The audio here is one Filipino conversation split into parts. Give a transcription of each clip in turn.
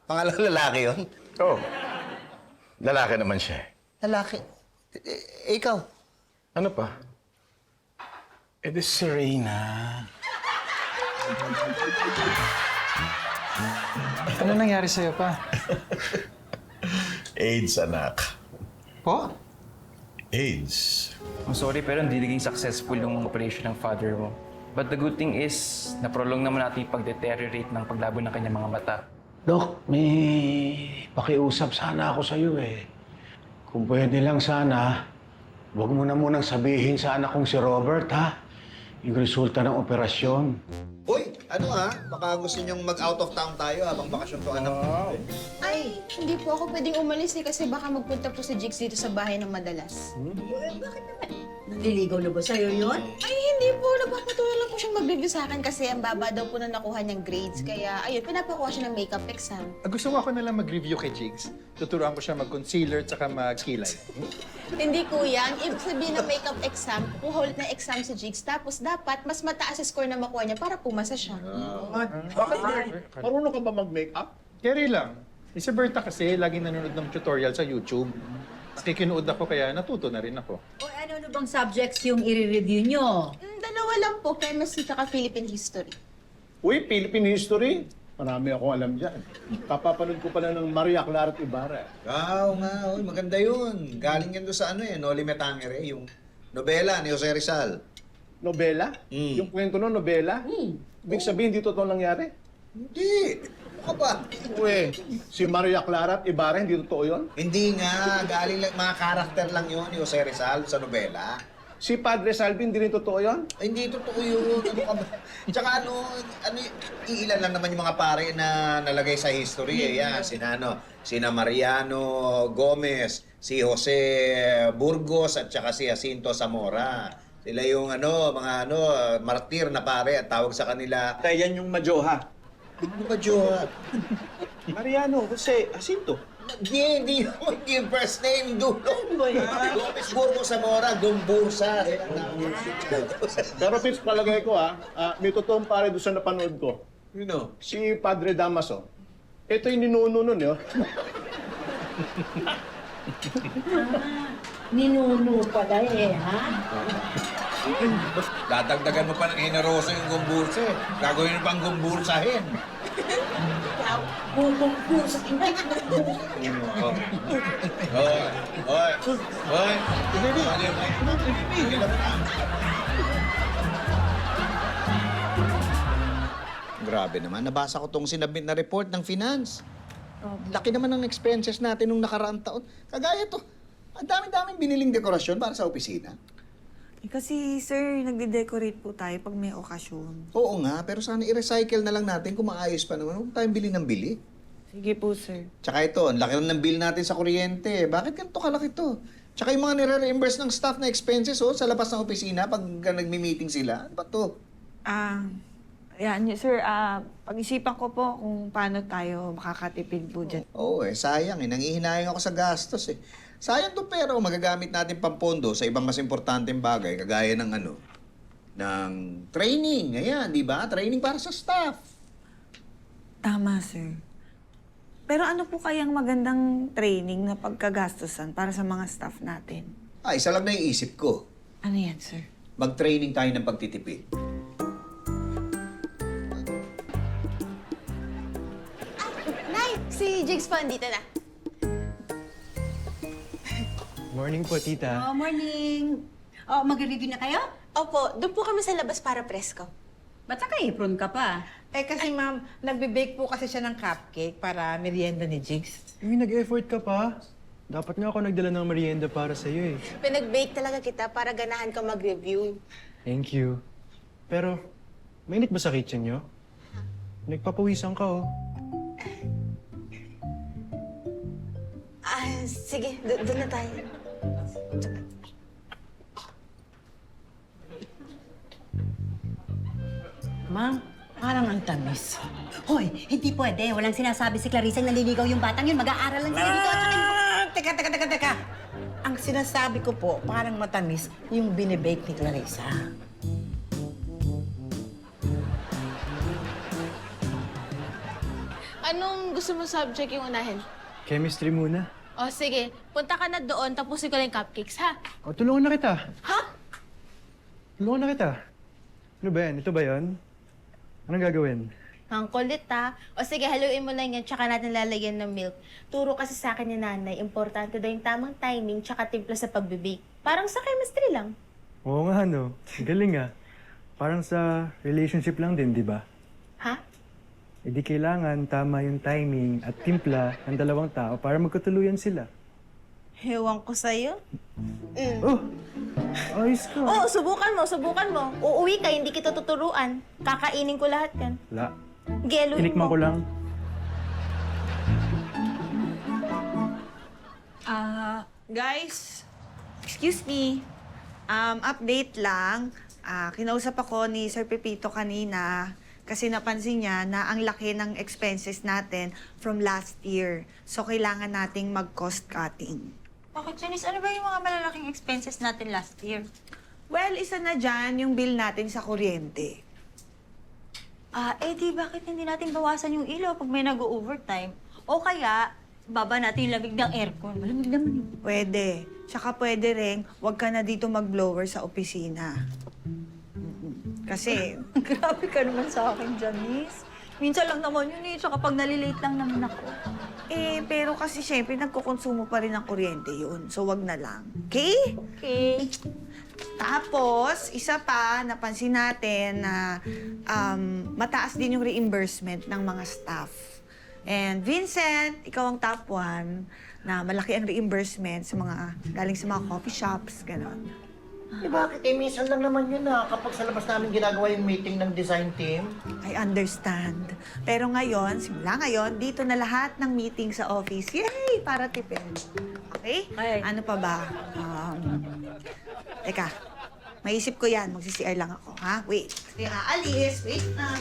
Pangalan lalaki yun? Oh, lalaki naman siya. Lalaki? Ikaw? Ano pa? Eh, di si Reyna. Ano nangyari sa'yo pa? AIDS, anak. Po? AIDS. I'm sorry pero hindi naging successful yung operation ng father mo. But the good thing is, naprolong naman natin yung pag-deteriorate ng paglabo ng kanyang mga mata. Dok, may pakiusap sana ako sa iyo eh. Kung pwede lang sana, huwag mo na munang sabihin sa anak kong si Robert, ha? Yung resulta ng operasyon. Uy, ano baka gusto niyong mag-out of town tayo habang bakasyon to anak. Ay, hindi po ako pwedeng umalis kasi baka magpunta po si Jigs dito sa bahay ng madalas. Bakit naman? Naliligaw na ba sa'yo yun? Ay, hindi po. Nagpapatuloy lang po siyang mag-review sa akin kasi ang baba daw po na nakuha niyang grades. Kaya, ayun, pinapakuha siya ng makeup exam. Gusto mo ako na lang mag-review kay Jigs. Tuturuan ko siya mag-concealer at saka mag-kilay. Hindi kuya, ang ibig sabihin ng makeup exam, kukuha ulit ng exam si Jigs. Tapos dapat, mas mataas yung score na makuha niya para pumasa siya. Bakit? Marunong ka ba mag-makeup? Carry lang. Si Berta kasi laging nanonood ng tutorial sa YouTube. Nakikinood ako kaya natuto na rin ako. O ano bang subjects yung i-review nyo? Dalawa lang po, chemistry at Philippine history. Uy, Philippine history. Marami akong alam dyan. Kapapanood ko pala ng Maria Clara Ibarra. Oo nga, uy, maganda yun. Galing yan doon sa Noli Me Tangere, yung nobela ni Jose Rizal. Nobela? Yung kwento ng nobela? Ibig sabihin, di totoo nangyari? Hindi. Ano ba? Uy, si Maria Clara Ibarra, hindi totoo yun? Hindi nga, galing lang, mga karakter lang yun ni Jose Rizal sa nobela. Si Padre Salvi, hindi rin totoo yun? Ay, hindi totoo yun. Ano ka ba? Tsaka iilan lang naman yung mga pare na nalagay sa history eh. Yan, sina Mariano Gomez, si Jose Burgos at tsaka si Jacinto Zamora. Sila yung martir na pare at tawag sa kanila. Kaya yan yung Majoha. Ano ba, Joa? Mariano, Jose, Jacinto. Hindi yung first name, dulo. Gomez Burgos Zamora, Gumbursa. Pero Pips, palagay ko may totoong pare doon sa napanood ko. Sino? Si Padre Damaso. Ito yung ninuno nun, yun. Ninuno pala ha? Dadagdagan mo pa ng Inarosa yung Gumbursa eh. Gagawin mo pang Gumbursahin. Bubong sa Hoy! Grabe naman. Nabasa ko tong sinabit na report ng finance. Laki naman ng expenses natin nung nakaraang taon. Kagaya to. Ang dami-daming biniling dekorasyon para sa opisina. Kasi, sir, nagde-decorate po tayo pag may okasyon. Oo nga, pero sana i-recycle na lang natin kung maayos pa naman. Huwag tayong bili ng bili. Sige po, sir. Tsaka ito, ang laki rin ng bill natin sa kuryente. Bakit ganito kalaki to? Tsaka yung mga nire-reimburse ng staff na expenses sa labas ng opisina pag nagmi-meeting sila. Ano ba to? Yan, sir, pag-isipan ko po kung paano tayo makakatipid po dyan. Oo sayang Nangihinayang ako sa gastos eh. Sayang to pero magagamit natin pampondo sa ibang mas importanteng bagay kagaya ng ng training. Ayan, di ba? Training para sa staff. Tama, sir. Pero ano po kayang magandang training na pagkagastusan para sa mga staff natin? Isa lang na yung isip ko. Ano yan, sir? Mag-training tayo ng pagtitipid. Nay, si Jigs po andito na. Morning po, tita. Morning. Mag-review na kayo? Opo, doon po kami sa labas para presko. Ba't naka-apron ka pa? Kasi ma'am, nagbe-bake po kasi siya ng cupcake para merienda ni Jigs. Uy, nag-effort ka pa. Dapat nga ako nagdala ng merienda para sa'yo eh. Pinag-bake talaga kita para ganahan ka mag-review. Thank you. Pero, mainit ba sa kitchen nyo? Nagpapawisan ka Sige, doon na tayo. Ma'am, parang ang tamis. Hoy, hindi pwede. Walang sinasabi si Clarice ang naliligaw yung batang yun. Mag-aaral lang sila dito. Teka. Ang sinasabi ko po, parang matamis yung binibake ni Clarissa. Anong gusto mo subject yung unahin? Chemistry muna. O sige, punta ka na doon, tapusin ko lang yung cupcakes, ha? O, tulungan na kita. Ha? Tulungan na kita. Ano ba yan? Ito ba yan? Anong gagawin? Ang kulit, ha? O sige, haluin mo lang yan, tsaka natin lalagyan ng milk. Turo kasi sa akin ni nanay, importante daw yung tamang timing tsaka timpla sa pagbibake. Parang sa chemistry lang. Oo nga, no. Galing ah. Parang sa relationship lang din, di ba? Ha? E di kailangan tama yung timing at timpla ng dalawang tao para magkatuluyan sila. Ewan ko sa'yo. Oh! Ayos ka. Oo, subukan mo. Uuwi ka, hindi kita tuturuan. Kakainin ko lahat yan. Wala. Geluin Tinikman mo. ko lang. Guys, excuse me. Update lang. Kinausap ako ni Sir Pepito kanina kasi napansin niya na ang laki ng expenses natin from last year. So, kailangan nating mag-cost cutting. Bakit, Janice? Ano ba yung mga malalaking expenses natin last year? Well, isa na dyan yung bill natin sa kuryente. Di bakit hindi natin bawasan yung ilaw pag may nag-overtime? O kaya, baba natin yung lamig ng aircon. Malamig naman eh. Pwede. Tsaka pwede rin, huwag ka na dito mag-blower sa opisina. Kasi, Grabe ka naman sa akin, Janice. Minsan lang naman yun eh, tsaka pag nalilate lang naman ako. pero kasi syempre nagkukonsumo pa rin ng kuryente yun. So, wag na lang. Okay? Okay. Tapos, isa pa, napansin natin na mataas din yung reimbursement ng mga staff. And Vincent, ikaw ang top 1 na malaki ang reimbursement sa mga, galing sa mga coffee shops, gano'n. Eh bakit? Eh minsan lang naman yun kapag sa labas namin ginagawa yung meeting ng design team. I understand. Pero ngayon, simula ngayon, dito na lahat ng meeting sa office. Yay! Para tipid. Okay? Okay. Ano pa ba? Teka, maisip ko yan. Magsi-CR lang ako, ha? Wait. Hindi aalis. Wait na.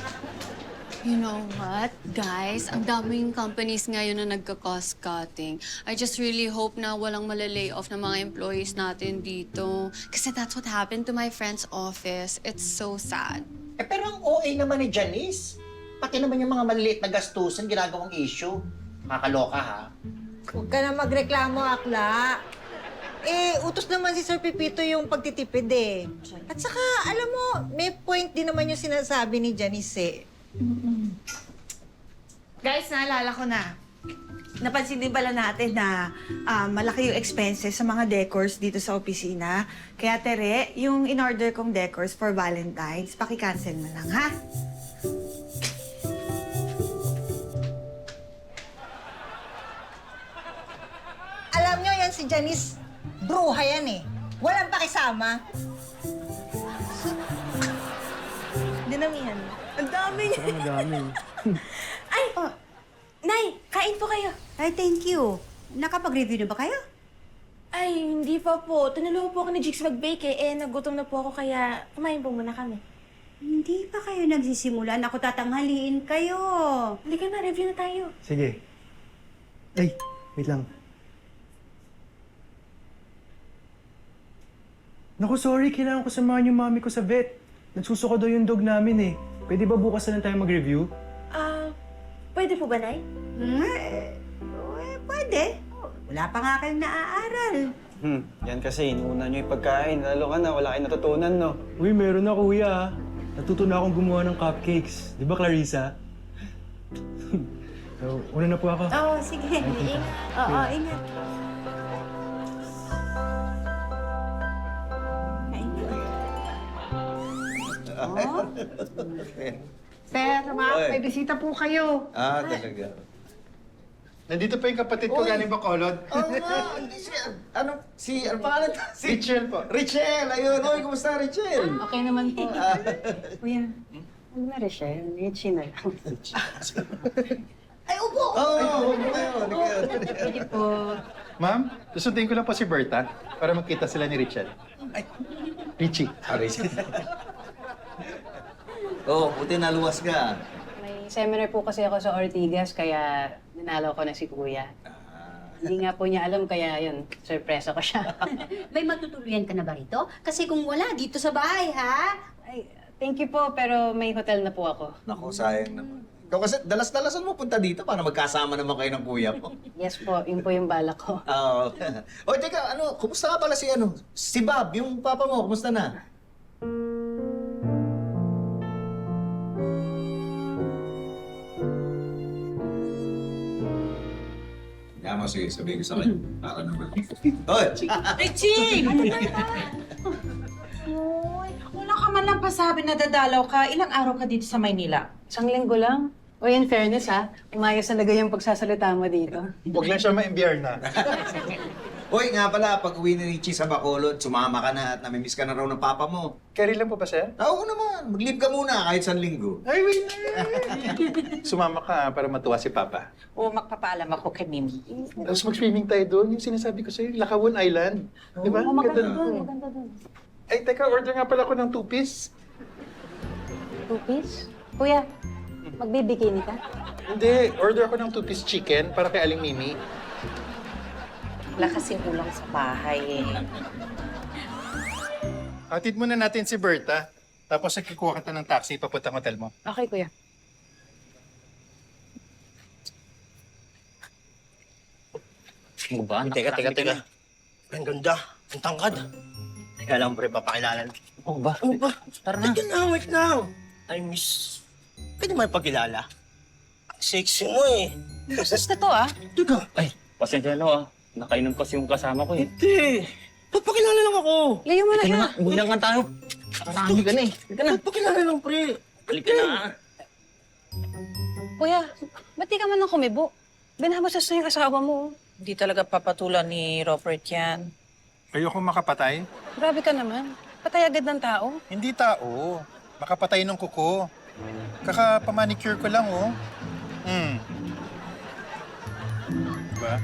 You know what, guys? Ang daming companies ngayon na nagka-cost cutting. I just really hope na walang malalay off ng mga employees natin dito. Kasi that's what happened to my friend's office. It's so sad. Eh pero ang OA naman ni Janice. Pati naman yung mga maliliit na gastusin ginagawang issue. Nakakaloka ha. Huwag ka na magreklamo, Akla. Utos naman si Sir Pepito yung pagtitipid eh. At saka, alam mo, may point din naman yung sinasabi ni Janice eh. Guys, naalala ko na. Napansin din pala natin na malaki yung expenses sa mga decors dito sa opisina. Kaya Tere, yung in-order kong decors for Valentine's, paki-cancel na lang, ha? Alam nyo yan si Janice, bruha yan eh. Walang pakisama. Dinamihan. Ang dami niya. Ang dami. Ay! Nay, kain po kayo. Ay, thank you. Nakapag-review na ba kayo? Ay, hindi pa po. Tinulungan po ako ni Jigs mag-bake nagutom na po ako kaya kumain po muna kami. Hindi pa kayo nagsisimula. Naku, tatanghaliin kayo. Halika na, review na tayo. Sige. Ay, wait lang. Naku, sorry. Kailangan ko samahan yung mami ko sa vet. Nagsusuko daw yung dog namin eh. Pwede ba bukas na lang tayo mag-review? Pwede po ba, Nay? Pwede. Wala pa nga kayong naaaral. Yan kasi, inuuna nyo yung pagkain. Lalo ka na, wala kayong natutunan, no? Uy, meron na kuya. Natuto na akong gumawa ng cupcakes. Di ba, Clarissa? So, una na po ako. Oo, sige. Ingat. Oo, ingat. Kain ka. Sir, may bisita po kayo. Talaga. Nandito pa yung kapatid ko galing Bacolod. Oo nga, ano pangalan? Si Richel po. Richel, ayun. Oy, kumusta, Richel? Okay naman po. Kuya, huwag na Richelle. Richie na lang. Ay, upo! Oo, kayo. Pwede po. Ma'am, susundin ko lang po si Berta para magkita sila ni Richel. Richie. Richel. Buti naluwas ka. May seminar po kasi ako sa Ortigas, kaya nanalo ko na si Kuya. Hindi nga po niya alam, kaya yun, surpresa ko siya. May matutuluyan ka na ba rito? Kasi kung wala, dito sa bahay, ha? Ay, thank you po, pero may hotel na po ako. Naku, sayang naman. Ikaw kasi dalas-dalasan mo punta dito para magkasama naman kayo ng kuya mo. Yes po, yun po yung balak ko. Oo. O, teka, kumusta nga pala si Bob, yung papa mo, kumusta na? Kaya mo, sige, sabihin ko sa kanya. Para naman. Hoy! Richie! Wala ka man lang pasabi na dadalaw ka. Ilang araw ka dito sa Maynila? Isang linggo lang. O in fairness ha, umayos talaga yung pagsasalita mo dito. Huwag lang siya ma-imbiyer na. Hoy, nga pala, pag uwi ni Richie sa Bacolod, sumama ka na at namimiss ka na raw ng papa mo. Carry lang po ba, sir? Oo naman, mag-leave ka muna kahit 1 linggo. Ay, wait na! Sumama ka para matuwa si Papa. O magpapaalam ako kay Mimi. Tapos mag-swimming tayo doon, yung sinasabi ko sa'yo, Lakawan Island. Di ba? Maganda Ganda dun, maganda dun. Ay, teka, order nga pala ako ng 2-piece. 2-piece? Kuya, magbibikini ka? Hindi, order ako ng 2-piece chicken para kay Aling Mimi. Wala kasing ulang sa bahay eh. Hatid muna natin si Berta. Tapos nagkikuha kita ng taxi papuntang hotel mo. Okay, kuya. Teka. Ang ganda. Ang tangkad. Teka lang, pre, papakilala. Oo ba? Oo ba? Tara na. Wait lang. I miss... Pwede mo ipakilala? Ang sexy mo eh. Basta to ah. Teka. Ay, pasensya na nakainom kasi yung kasama ko eh. Hindi. Papakilala lang ako. Layo mo na Ika siya. na nga, bulang nga tayo. Nakarami ka na eh. Ika na. Papakilala lang, pre. Balik ka na. Kuya, ba't di ka man lang kumibo? Binahabasas na yung asawa mo. Hindi talaga papatulan ni Robert yan. Ayoko makapatay. Grabe ka naman. Patay agad ng tao. Hindi tao. Makapatay ng kuko. Kaka-pamanicure ko lang, oh. Diba?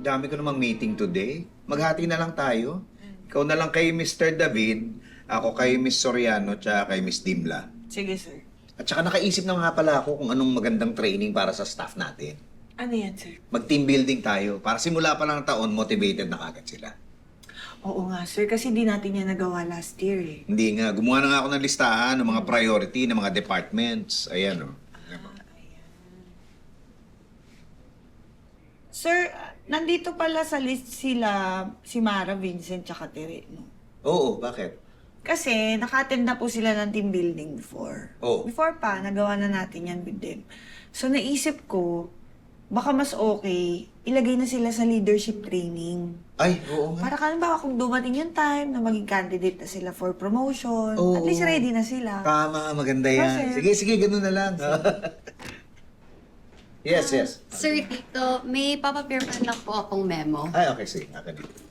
Dami ko namang meeting today. Maghati na lang tayo. Ikaw na lang kay Mr. David, ako kay Miss Soriano, tsaka kay Miss Dimla. Sige, sir. At saka nakaisip na nga pala ako kung anong magandang training para sa staff natin. Ano yan, sir? Mag-team building tayo. Para simula pa lang ng taon, motivated na kagad sila. Oo nga, sir. Kasi di natin yan nagawa last year eh. Hindi nga. Gumawa na nga ako ng listahan ng mga priority ng mga departments. Ayan, oh. Sir, nandito pala sa list si Mara, Vincent, tsaka Tere, no? Oo, bakit? Kasi naka-attend na po sila ng team building before. Oo. Before pa, nagawa na natin yan with them. So naisip ko, baka mas okay, ilagay na sila sa leadership training. Ay, oo nga. Para ba kung dumating yung time na maging candidate na sila for promotion, Oo. at least ready na sila. Tama, maganda yan. Kasi- Sige, ganun na lang. Yes. Sir Tito, may papaprepare lang po akong memo. Ay, okay, sige. Akin dito.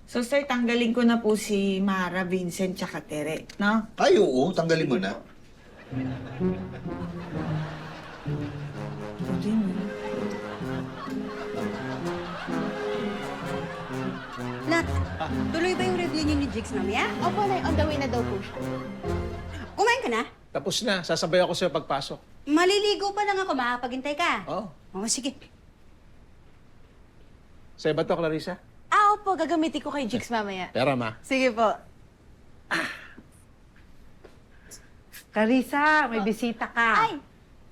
So sir, tanggalin ko na po si Mara, Vincent, tsaka Tere, no? Ay, oo. Tanggalin mo na. Nat, tuloy ba yung review niyo ni Jigs mamaya? Opo, Nay, on the way na daw po siya. Kumain ka na? Tapos na. Sasabay ako sa'yo pagpasok. Maliligo pa lang ako, makapaghintay ka. Oo. Oo, sige. Sa'yo ba to, Clarissa? Opo, gagamitin ko kay Jigs mamaya. Pera, ma. Sige po. Carissa, may bisita ka. Ay!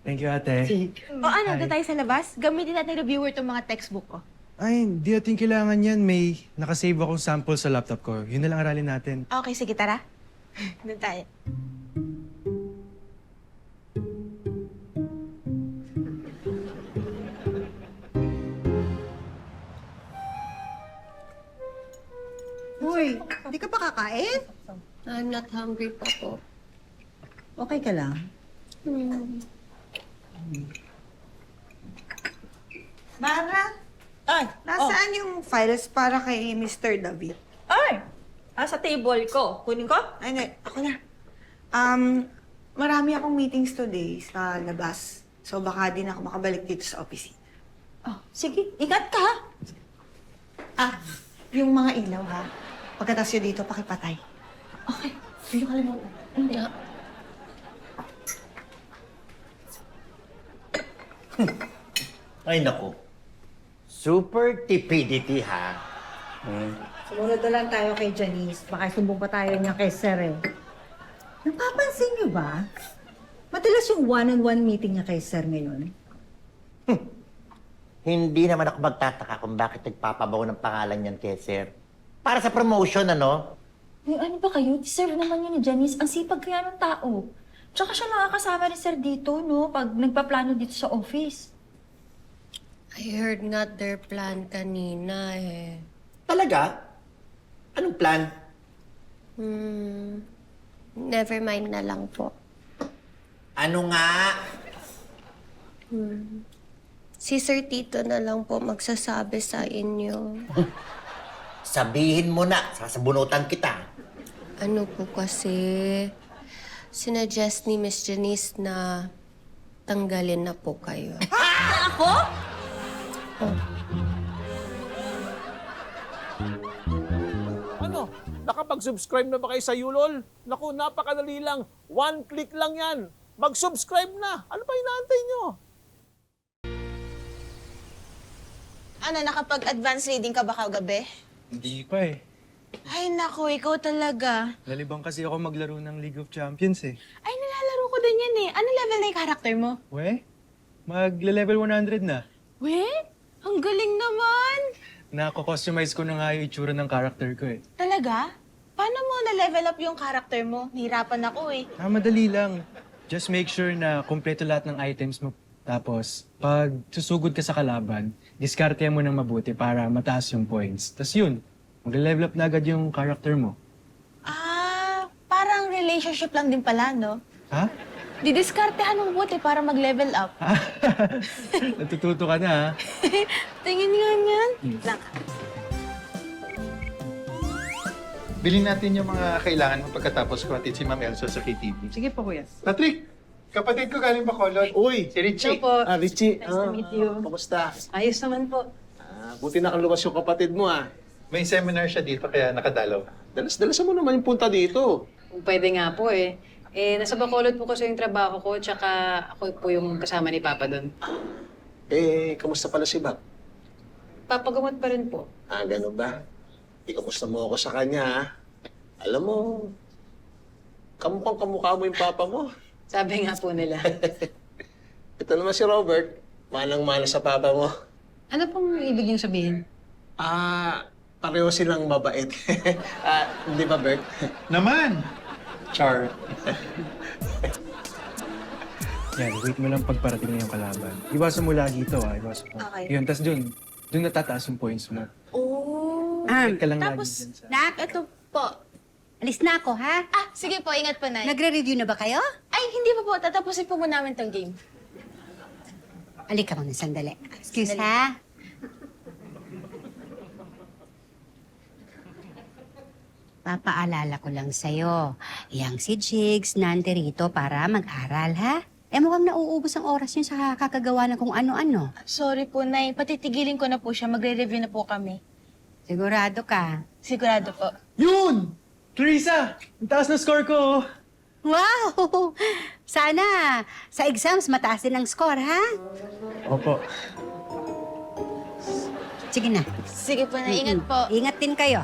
Thank you, ate. O ano, doon tayo sa labas? Gamitin natin reviewer itong mga textbook ko. Ay, hindi natin kailangan yan. May nakasave akong sample sa laptop ko. Yun na lang aralin natin. Okay, sige, tara. Doon tayo. Uy, di ka pa kakain? I'm not hungry pa po. Okay ka lang? Mara, Ay, nasaan yung files para kay Mr. David? Ay! Sa table ko. Kunin ko? Ay, hindi. Ako na. Marami akong meetings today sa labas. So baka din ako makabalik dito sa office. Oh, sige, ingat ka ha. Yung mga ilaw ha. Pagkatapos yun dito, pakipatay. Okay, hindi ka limutan. Hindi. Ay, naku. Super stupidity, ha? Sumunod na lang tayo kay Janice. Baka sumbong pa tayo niya kay Sir eh. Napapansin niyo ba? Madalas yung one-on-one meeting niya kay Sir ngayon. Hindi naman ako magtataka kung bakit nagpapabaw ng pangalan niyan kay Sir. Para sa promotion, ano? Ay, ano ba kayo? Deserve naman yun ni Janice. Ang sipag kaya ng tao. Tsaka siya nakakasama ni Sir dito, no? Pag nagpaplano dito sa office. I heard not their plan kanina eh. Talaga? Anong plan? Never mind na lang po. Ano nga? Si Sir Tito na lang po magsasabi sa inyo. Sabihin mo na, sasabunutan kita. Ano po kasi, sinuggest ni Miss Janice na tanggalin na po kayo. Ako? Ano? Nakapag-subscribe na ba kayo sa Yulol? Naku, napakadali lang. 1 click lang yan. Mag-subscribe na. Ano pa inaantay nyo? Ano, nakapag-advance reading ka ba kagabi? Hindi pa eh. Ay, naku, ikaw talaga. Nalibang kasi ako maglaro ng League of Champions eh. Ay, nilalaro ko din yan eh. Ano level na yung karakter mo? We? Magle-level 100 na. We? Ang galing naman! Nako-customize ko na nga yung itsura ng character ko eh. Talaga? Paano mo na-level up yung karakter mo? Nahirapan ako eh. Madali lang. Just make sure na kumpleto lahat ng items mo. Tapos, pag susugod ka sa kalaban, diskarte mo ng mabuti para mataas yung points. Tapos yun, magle-level up na agad yung character mo. Ah, parang relationship lang din pala, no? Ha? Didiskartehan mo buti para mag-level up. Natututo ka na ha? Tingin nga yan. Lang. Bilhin natin yung mga kailangan mo pagkatapos ko atid si Ma'am Elsa sa KTV. Sige po, kuya. Patrick! Kapatid ko galing Bacolod. Uy! Si Richie. Hello po. Richie. Nice to meet you. Kumusta? Ayos naman po. Buti nakaluwas yung kapatid mo, May seminar siya dito kaya nakadalaw. Dalas-dalasan mo naman yung punta dito. Kung pwede nga po eh. Nasa Bacolod po kasi yung trabaho ko, tsaka ako po yung kasama ni Papa doon. Kamusta pala si Bob? Papagamot pa rin po. Ganun ba? Kamusta mo ako sa kanya, ha? Alam mo, kamukhang-kamukha mo yung papa mo. Sabi nga po nila. Ito naman si Robert, manang-mana sa papa mo. Ano pong ibig niyong sabihin? Pareho silang mabait. Hindi ba, Bert? Naman! Char. Yan, wait mo lang pagparating na yung kalaban. Iwasan mo lagi ito iwasan mo. Okay. Yun, tas dun natataas yung points mo. Oh. Wait ka lang Tapos, lagi dyan sa... Nak, ito po. Alis na ako, ha? Ah, sige po, ingat po, Nay. Nagre-review na ba kayo? Ay, hindi pa po. Tatapusin po muna namin tong game. Alika muna, sandali. Excuse, ha? Papaalala ko lang sa'yo. Yang si Jigs, nandirito para mag-aral, ha? Mukhang nauubos ang oras niyo sa kakagawa ng kung ano-ano. Sorry po, Nay. Patitigilin ko na po siya. Magre-review na po kami. Sigurado ka? Sigurado po. Yun! Teresa! Ang taas na score ko! Wow! Sana sa exams mataas din ang score, ha? Opo. Sige na. Sige po, Nay. Ingat po. Ingat din kayo.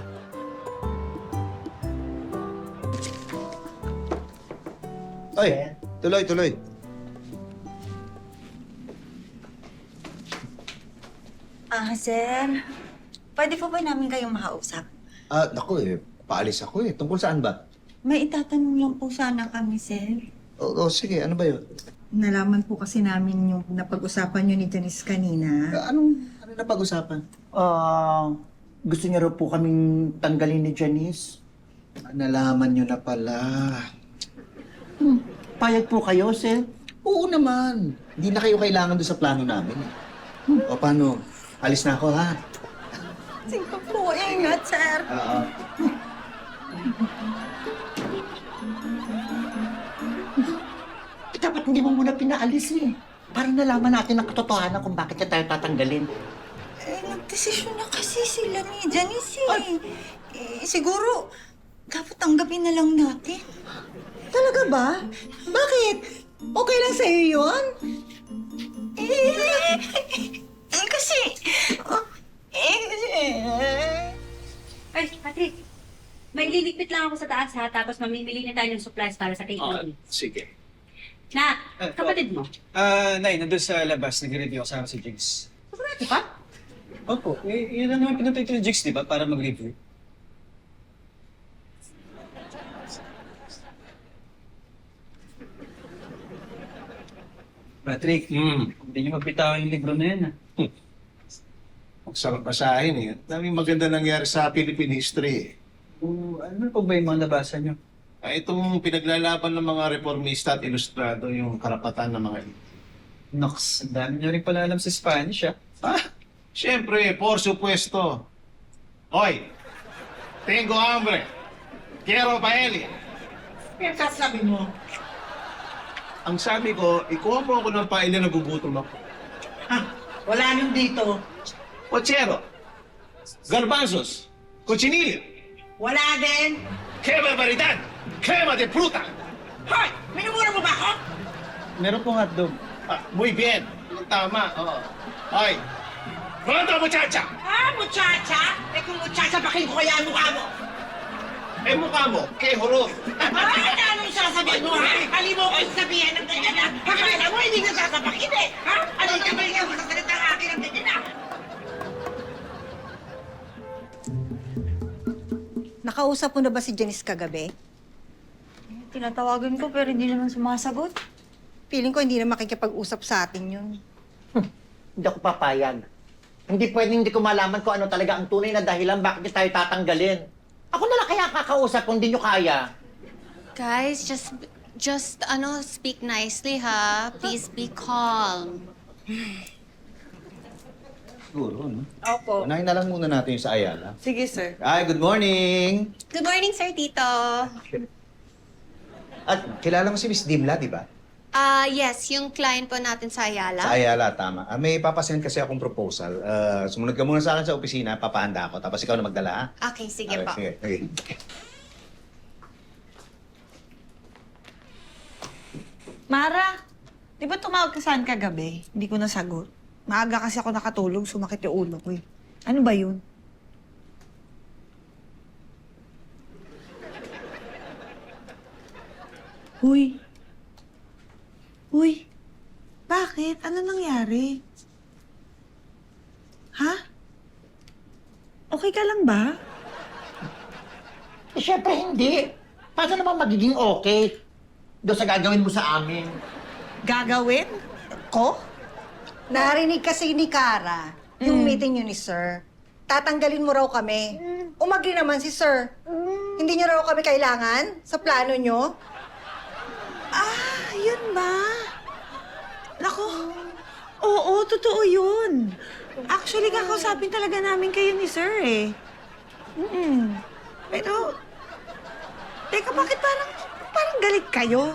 Oy, tuloy. Sir. Pwede po ba namin kayong makausap? Naku paalis ako Tungkol saan ba? May itatanong lang po sana kami, sir. Sige, ano ba yun? Nalaman po kasi namin yung napag-usapan nyo ni Janice kanina. Ano na pag-usapan? Gusto niya raw po kaming tanggalin ni Janice. Nalaman nyo na pala. Payag po kayo, sir? Oo naman. Hindi na kayo kailangan doon sa plano namin. O paano? Alis na ako, ha? Sige po, ingat, sir. Oo. Dapat hindi mo muna pinaalis Para nalaman natin ang katotohanan kung bakit niya tayo tatanggalin. Nagdesisyon na kasi sila ni Janice siguro, dapat tanggapin na lang natin. Talaga ba? Bakit? Okay lang sa'yo yun? kasi... magliligpit lang ako sa taas ha, tapos mamimili na tayo ng supplies para sa catering. Sige. Nak, kapatid mo. Nay, nandun sa labas, nag-review kasama si Jigs. Sigurado ka? Opo, yun lang naman pinatay ni Jigs, di ba? Para mag-review. Patrick, hindi niyo magbitawan yung libro na yan, ha? Ang sarap basahin eh. Daming maganda nangyari sa Philippine history eh. Ano po ba yung mga nabasa niyo? Itong pinaglalaban ng mga reformista at ilustrado yung karapatan ng mga Nox, ang dami niyo rin pala alam sa Spanish, ha? Siyempre, por supuesto. Hoy, tengo hambre. Quiero paella. Kaya sasabi mo, Ang sabi ko, ikuha mo ako ng paella, nagugutom ako. wala nang dito. Pochero, garbanzos, cochinillo, Wala din. ¡qué barbaridad! ¡Crema de fruta! Hoy! Minumura mo ba ako? Meron pong hotdog. Muy bien. Tama, oo. Hoy, pronto muchacha! Muchacha? Kung muchacha, pakin ko kaya ang mukha mo. Mukha mo, qué horror! Anong sasabihin mo, ha? Hali mo ko sabihin ng ganyan, ha? Akala mo, hindi ka sasabakin, eh. Ha? Ano ka ba yung masasalita ng akin ng ganyan, ha? Nakausap mo na ba si Janice kagabi? Tinatawagan ko pero hindi naman sumasagot. Feeling ko hindi na makikipag-usap sa atin yun. Hindi ako papayag. Hindi pwedeng hindi ko malaman kung ano talaga ang tunay na dahilan bakit tayo tatanggalin. Ako na lang kaya kakausap kung hindi nyo kaya. Guys, just speak nicely, ha? Please be calm. Siguro, no? Opo. Unahin na lang muna natin yung sa Ayala. Sige, sir. Ay, good morning! Good morning, Sir Tito. At kilala mo si Miss Dimla, di ba? Yes, yung client po natin sa Ayala. Sa Ayala, tama. May papasend kasi akong proposal. Sumunod ka muna sa akin sa opisina, papahanda ako. Tapos ikaw na magdala, ha? Okay, sige Okay, po. sige. Okay. Mara, di ba tumawag ka saan kagabi? Hindi ko nasagot. Maaga kasi ako nakatulog, sumakit yung ulo ko eh. Ano ba yun? Huy. Huy. Bakit? Ano nangyari? Ha? Okay ka lang ba? Siyempre hindi. Paano naman magiging okay doon sa gagawin mo sa amin? Gagawin? Ko? Narinig kasi ni Kara yung meeting niyo ni Sir. Tatanggalin mo raw kami. Umagri naman si Sir. Hindi niyo raw kami kailangan sa plano niyo. Ah, yun ba? Nako, oo, totoo yun. Actually, kakausapin talaga namin kayo ni Sir eh. Pero, teka, bakit parang galit kayo?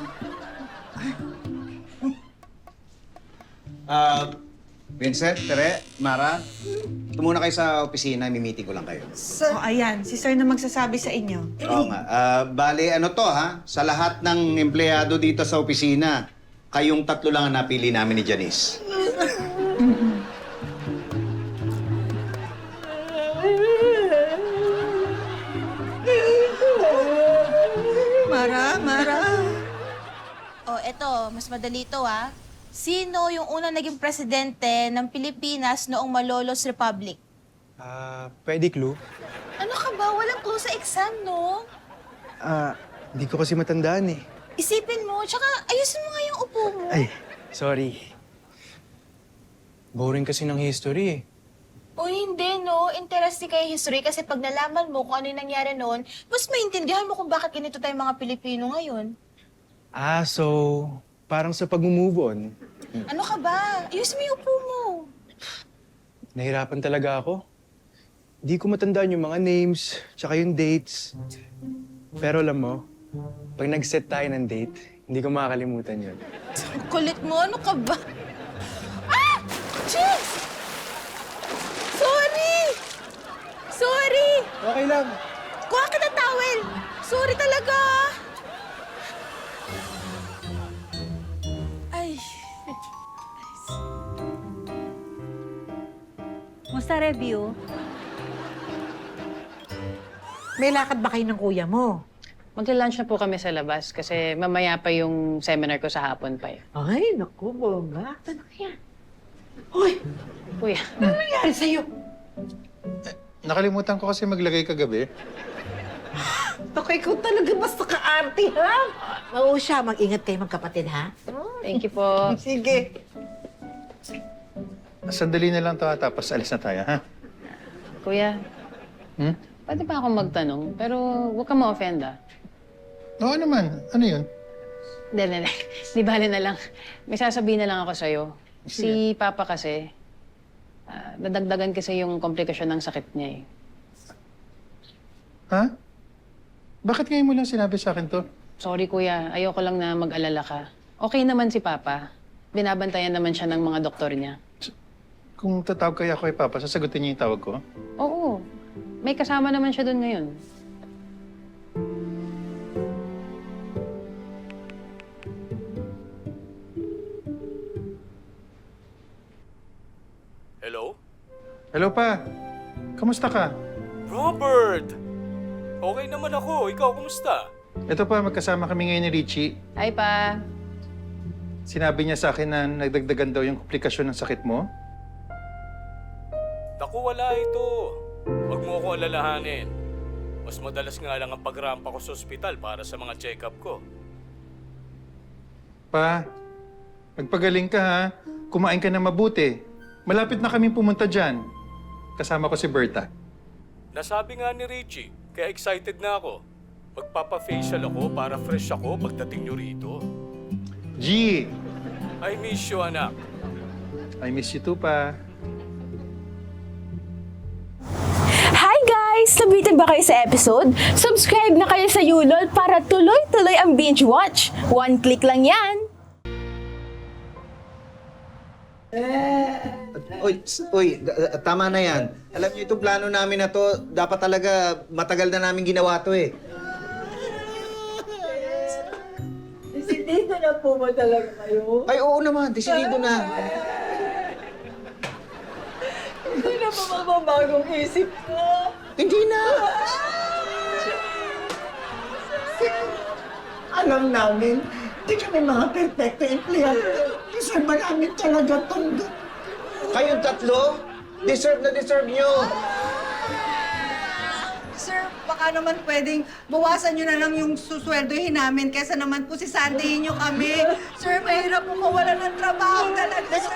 Vincent, Tere, Mara, ito muna kayo sa opisina, may-meeting ko lang kayo. Oh, ayan, si Sir na magsasabi sa inyo. Oo nga. Bale, ano to ha? Sa lahat ng empleyado dito sa opisina, kayong tatlo lang ang napili namin ni Janice. Mara. Oh, eto, mas madali to ah. Sino yung unang naging presidente ng Pilipinas noong Malolos Republic? Pwede clue? Ano ka ba? Walang clue sa exam, no? Hindi ko kasi matandaan eh. Isipin mo, tsaka ayusin mo nga yung upo mo. Ay, sorry. Boring kasi ng history eh. O hindi, no? Interesting kay history kasi pag nalaman mo kung ano yung nangyari noon, mas maintindihan mo kung bakit ganito tayong mga Pilipino ngayon. So, parang sa pag-move on, Ano ka ba? Ayusin mo yung upo mo. nahirapan talaga ako. Hindi ko matandaan yung mga names, tsaka yung dates. Pero alam mo, pag nag-set tayo ng date, hindi ko makakalimutan yun. Kulit mo, ano ka ba? Ah! Jeez! Sorry! Sorry! Okay lang. Kuha ka ng towel! Sorry talaga! Ay. Musta review? May lakad ba kayo ng kuya mo? Magla-lunch na po kami sa labas kasi mamaya pa yung seminar ko sa hapon pa. Ay, naku, bongga. Ano kaya? Hoy, Kuya, ano nangyari sa'yo? Nakalimutan ko kasi maglagay kagabi. Naku, ikaw talaga basta ka-arte, ha? Oo siya, mag-ingat kayo magkapatid, ha? thank you po. Sige. Sandali na lang to ha, tapos alis na tayo, ha? Kuya, pwede pa ako magtanong, pero huwag ka ma-offend ah. Oo naman. Ano yun? Hindi. Di bali na lang. May sasabihin na lang ako sa'yo. Si Papa kasi, nadagdagan kasi yung komplikasyon ng sakit niya eh. Ha? Bakit ngayon mo lang sinabi sa akin to? Sorry kuya, ayoko lang na mag-alala ka. Okay naman si Papa. Binabantayan naman siya ng mga doktor niya. Kung tatawag kaya ako kay Papa, sasagutin niya yung tawag ko? Oo, may kasama naman siya doon ngayon. Hello? Hello, Pa. Kamusta ka? Robert! Okay naman ako. Ikaw, kumusta? Ito pa, magkasama kami ngayon ni Richie. Hi pa. Sinabi niya sa akin na nagdagdagan daw yung komplikasyon ng sakit mo. Naku, wala ito. Huwag mo ako alalahanin. Mas madalas nga lang ang pagrampa ko sa ospital para sa mga check-up ko. Pa, magpagaling ka ha. Kumain ka na mabuti. Malapit na kaming pumunta dyan. Kasama ko si Berta. Nasabi nga ni Richie, kaya excited na ako. Magpapa-facial ako para fresh ako pagdating nyo rito. G! I miss you, anak. I miss you too, Pa. Hi guys! Nabitin ba kayo sa episode? Subscribe na kayo sa Yulol para tuloy-tuloy ang binge watch. 1 click lang yan! Tama na yan. Alam niyo, itong plano namin na to, dapat talaga matagal na namin ginawa to eh. Desidido na po ba talaga kayo? Ay, oo naman, desidido na. Hindi na ba mababagong isip ko? Hindi na. Alam namin, di kami mga perfecto empleyado. Deserve ba namin talaga itong... Kayong tatlo, deserve na deserve nyo. Sir, baka naman pwedeng bawasan nyo na lang yung susweldohin namin kesa naman po sisandihin nyo kami. Sir, mahirap po mawala ng trabaho talaga, sir.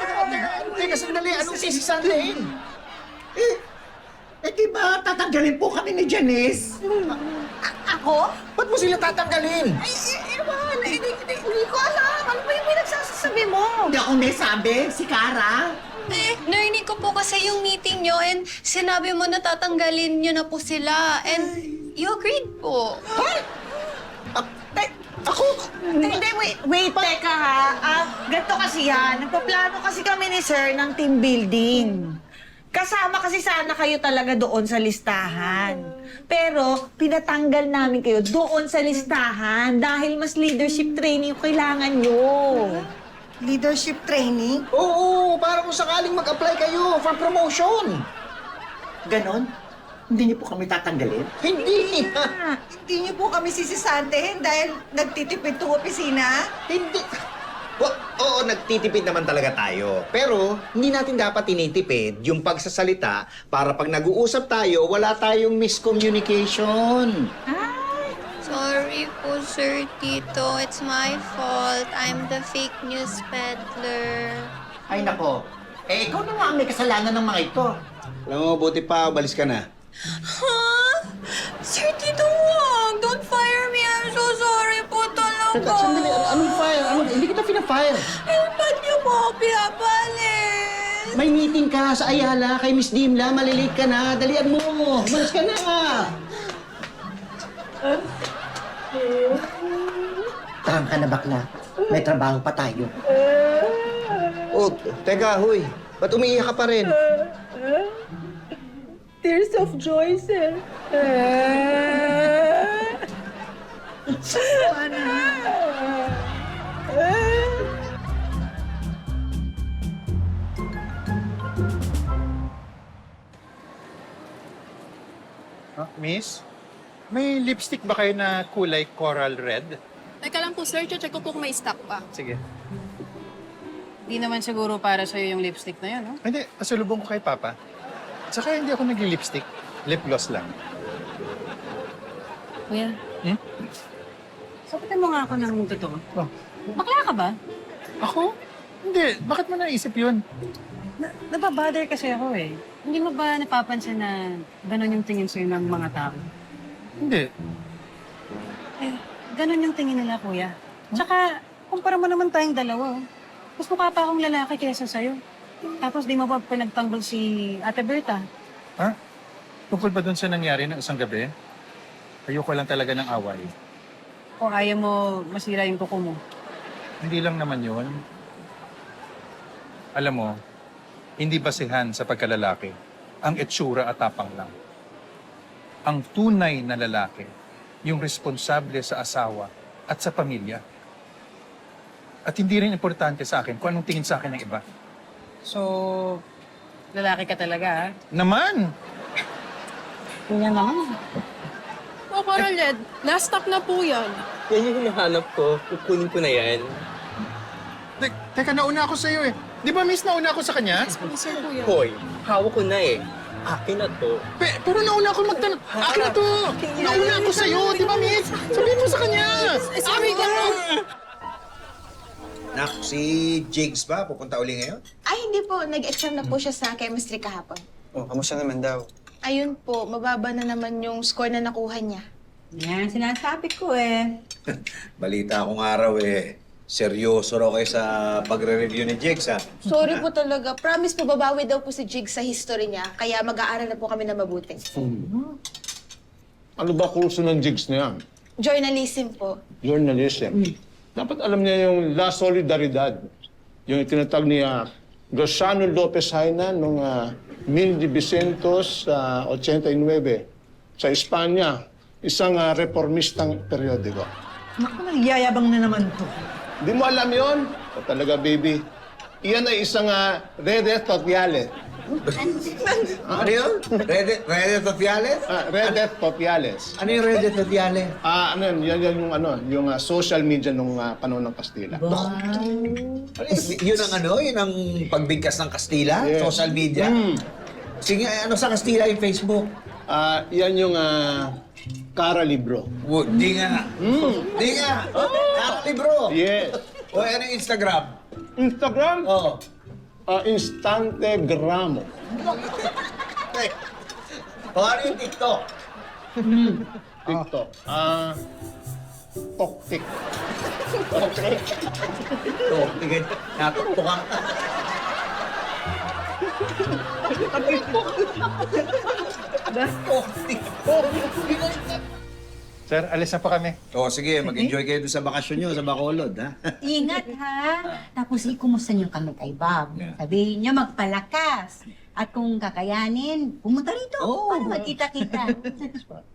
Teka, sandali, anong sisisandahin? Eh, di ba tatanggalin po kami ni Janice? Ako? Ba't mo sila tatanggalin? Ay, ewan. Hindi ko alam. Ano ba yung pinagsasabi mo? Hindi ako may sabi, si Cara. Narinig ko po kasi yung meeting nyo and sinabi mo na tatanggalin nyo na po sila. And you agreed po. Ako? Hindi, wait, teka ha. Ganito kasi yan. Nagpaplano kasi kami ni Sir ng team building. Kasama kasi sana kayo talaga doon sa listahan. Pero pinatanggal namin kayo doon sa listahan dahil mas leadership training yung kailangan nyo. Leadership training? Oo, para kung sakaling mag-apply kayo for promotion. Ganon? Hindi niyo po kami tatanggalin? Hindi. Hindi niyo po kami sisisantehin dahil nagtitipid itong opisina? Hindi. Oo, nagtitipid naman talaga tayo. Pero hindi natin dapat tinitipid yung pagsasalita para pag nag-uusap tayo, wala tayong miscommunication. Sorry po, Sir Tito. It's my fault. I'm the fake news peddler. Ay nako, eh ikaw na nga ang may kasalanan ng mga ito. Alam mo, buti pa, umalis ka na. Huh? Sir Tito, wag! Don't fire me! I'm so sorry po talaga. Teka, sandali. Anong fire? Hindi kita pina-fire. Ba't niyo po ako pinapalit? May meeting ka sa Ayala kay Miss Dimla. Malilate ka na. Dalian mo. Umalis ka na. Tarang ka na bakla. May trabaho pa tayo. Oh, teka, huy. Ba't umiiyak ka pa rin? Tears of joy, sir. Miss? May lipstick ba kayo na kulay coral red? Teka lang po, sir. Check ko po kung may stock pa. Sige. Di naman siguro para sa'yo yung lipstick na yun, no? Hindi, pasalubong ko kay Papa. At saka hindi ako nagli-lipstick. Lip gloss lang. Kuya, Hmm? sagutin mo nga ako ng totoo. Oh. Bakla ka ba? Ako? Hindi. Bakit mo naisip yun? Nababother kasi ako eh. Hindi mo ba napapansin na gano'n yung tingin sa'yo ng mga tao? Hindi. Eh, gano'n yung tingin nila, kuya. Tsaka, kumpara mo naman tayong dalawa. Mas mukha pa akong lalaki kaysa sa'yo. Tapos di mo pa pinagtanggol si Ate Berta. Ha? Tungkol ba dun sa nangyari ng isang gabi? Ayoko lang talaga ng away. O ayaw mo masira yung kuko mo. Hindi lang naman yun. Alam mo, hindi basihan sa pagkalalaki ang etsura at tapang lang. Ang tunay na lalaki, yung responsable sa asawa at sa pamilya. At hindi rin importante sa akin kung anong tingin sa akin ng iba. So, lalaki ka talaga, ha? Naman! Kuya naman. Oh, Coral Red, last stock na po yan. Yan yung hinahanap ko. Kukunin ko na yan. Teka, nauna ako sa'yo eh. Di ba, miss, nauna ako sa kanya? Sir po yan. Hoy, hawak ko na eh. Akin na to. Pero nauna ako magtanong. Akin na to! Nauna ako sa'yo, di ba, miss? Sabihin mo sa kanya! Sorry ka po. Nak, si Jigs ba? Pupunta uli ngayon? Ay, hindi po. Nag-exam na po siya sa chemistry kahapon. Oh, kamusta naman daw? Ayun po, mababa na naman yung score na nakuha niya. Yan, sinasabi ko eh. Balita akong araw eh. Seryoso raw kayo sa pagre-review ni Jigs, ha? Sorry po talaga. Promise po, babawi daw po si Jigs sa history niya. Kaya mag-aaral na po kami na mabuti. Ano ba kurso ng jigs na yan? Journalism po. Journalism. Dapat alam niya yung La Solidaridad. Yung itinatag ni Rosano Lopez Haina noong 1989 sa Espanya. Isang reformistang periodiko. Naku, nagyayabang na naman to. Di mo alam yon? O talaga, baby. Iyan ay isang Rede Sociales. Ano yun? Redes Sociales? Rede Sociales. Ano yung Redes Sociales? Ano yun? Yan yung social media nung panahon ng Kastila. Yun ang ano? Yun ang pagbigkas ng Kastila? Yes. Social media? Sige, ano sa Kastila yung Facebook? Yan yung Kara Libro. Di nga. Di nga. Happy bro. Yes. O ano yung Instagram? Instagram? Oo. Instantegramo. O ano yung TikTok? TikTok. Toktik. Okay. Oo, tingin. Natukang. Sir, alis na po kami. O sige, mag-enjoy kayo doon sa bakasyon nyo sa Bacolod, ha? Ingat ha. Tapos ikumusta niyo kami kay Bob. Sabihin niyo magpalakas. At kung kakayanin, pumunta rito para magkita-kita.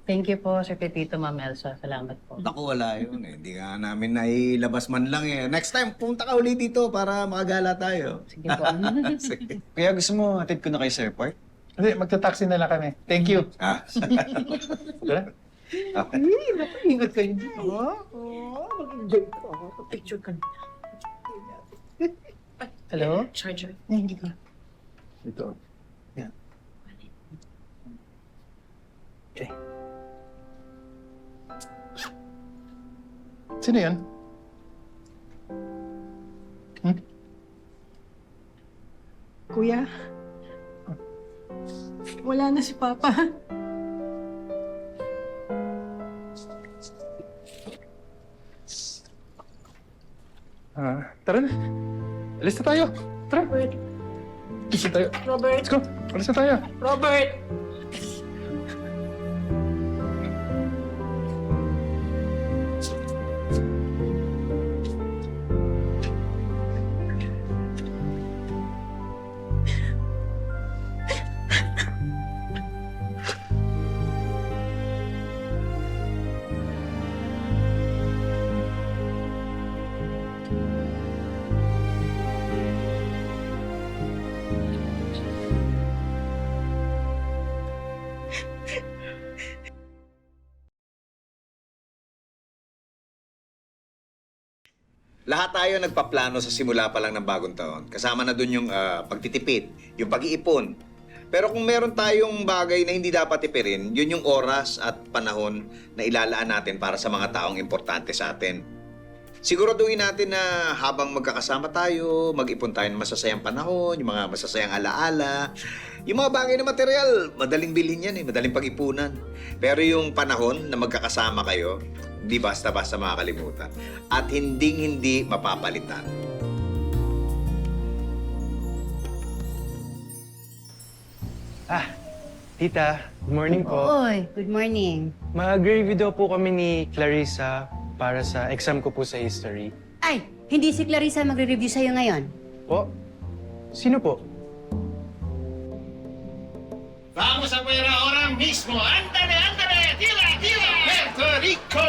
Thank you po, Sir Pepito, Ma'am Elsa. Salamat po. Naku, wala yun. Hindi nga namin nailabas man lang eh. Next time, punta ka ulit dito para makagala tayo. Sige po. Sige. Kaya gusto mo atid ko na kayo sa airport? Hindi, magta-taxi na lang kami. Thank you. Tara. Ingat kayo. Mag-enjoy ka. Picture ka. Hello? Charger. Hindi ko. Ito. Yan. Okay. Sino yan? Kuya, wala na si Papa. Tara na. Alis na tayo. Tara. Alis na tayo. Robert! Let's go. Alis na tayo. Robert! Lahat tayo nagpaplano sa simula pa lang ng bagong taon. Kasama na dun yung pagtitipid, yung pag-iipon. Pero kung meron tayong bagay na hindi dapat tipirin, yun yung oras at panahon na ilalaan natin para sa mga taong importante sa atin. Siguraduhin natin na habang magkakasama tayo, mag-ipon tayo ng masasayang panahon, yung mga masasayang alaala. Yung mga bagay na material, madaling bilhin yan madaling pag-ipunan. Pero yung panahon na magkakasama kayo, di basta-basta makakalimutan. At hinding-hindi mapapalitan. Tita, good morning po. Oy, good morning. Mag-review daw po kami ni Clarissa para sa exam ko po sa history. Ay, hindi si Clarissa magre-review sa'yo ngayon. Po? Sino po? Vamos a ver ahora mismo. ¡Ándale, ándale! ¡Tira, tira! ¡Puerto Rico!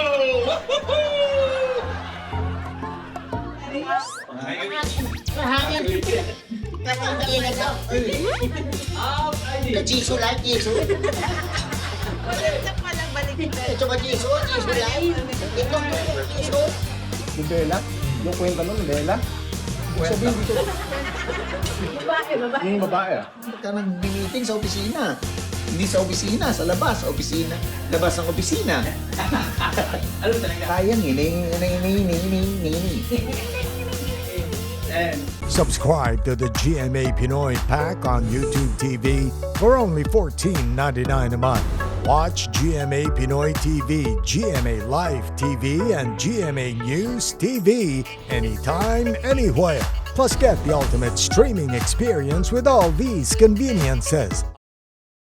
Jisu lang, Jisu. Ito ba Jisu? Jisu lang? Ito, Jisu. Nobela? Yung kwenta mo, nobela? Sabihin dito. Yung babae ah. Ka nag-meeting sa opisina. Hindi sa opisina, sa labas. Sa opisina. Labas ng opisina. Ano talaga? Kaya Subscribe to the GMA Pinoy Pack on YouTube TV for only $14.99 a month. Watch GMA Pinoy TV, GMA Live TV, and GMA News TV anytime, anywhere. Plus, get the ultimate streaming experience with all these conveniences.